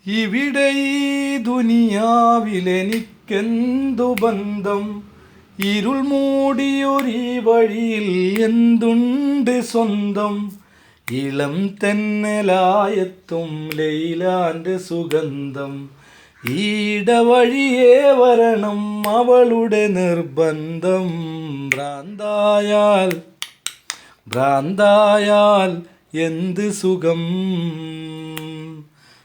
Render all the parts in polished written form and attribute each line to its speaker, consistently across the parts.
Speaker 1: ഇവിടെ ഈ ദുനിയാവിലെനിക്കെന്തു ബന്ധം? ഇരുൾ മൂടിയൊരീ വഴിയിൽ എന്തുണ്ട് സ്വന്തം? ഇളം തെന്നലായെത്തും ലൈലാന്റെ സുഗന്ധം. ഈടവഴിയേ വരണം അവളുടെ നിർബന്ധം. ഭ്രാന്തായാൽ ഭ്രാന്തായാൽ എന്ത് സുഖം?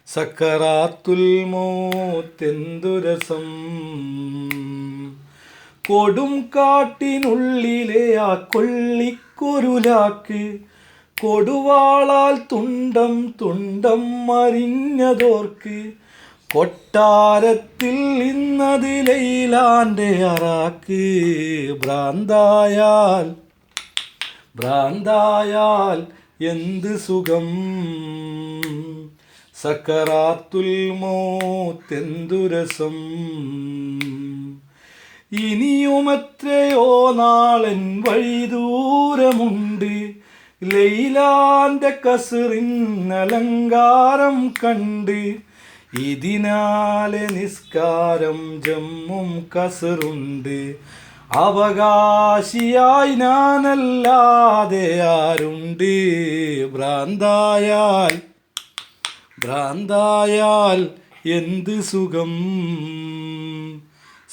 Speaker 1: സക്കറാത്തുൽ മൗത്തെന്തു രസം? കൊടും കാട്ടിനുള്ളിലെ ആ കൊള്ളിക്കുരുലാക്ക് കൊടുവാളാൽ തുണ്ടം തുണ്ടം മരിഞ്ഞതോർക്ക്. കൊട്ടാരത്തിൽ ഇന്നത് ലൈലാന്റെ അറാക്ക്. ഭ്രാന്തായാൽ ഭ്രാന്തായാൽ എന്ത് സുഖം? സക്കറാത്തുൽ മൗത്തെന്തു രസം? ഇനിയുമെത്രയോ നാളൻ വഴി ദൂരമുണ്ട്. ലൈലാന്റെ കസറിനലങ്കാരം കണ്ട് ഇതിനാലെ നിസ്കാരം ജമ്മും കസറുണ്ട്. അവകാശിയായി ഞാനല്ലാതെ ആരുണ്ട്? ഭ്രാന്തായാൽ ഭ്രാന്തായാൽ എന്ത് സുഖം?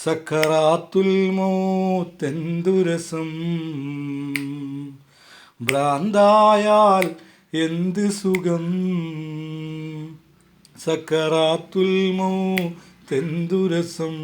Speaker 1: സക്കറാത്തുൽ മൗത്തെന്തു രസം? ഭ്രാന്തായാൽ എന്ത് സുഖം? സക്കറാത്തുൽ മൗത്തെന്തു രസം?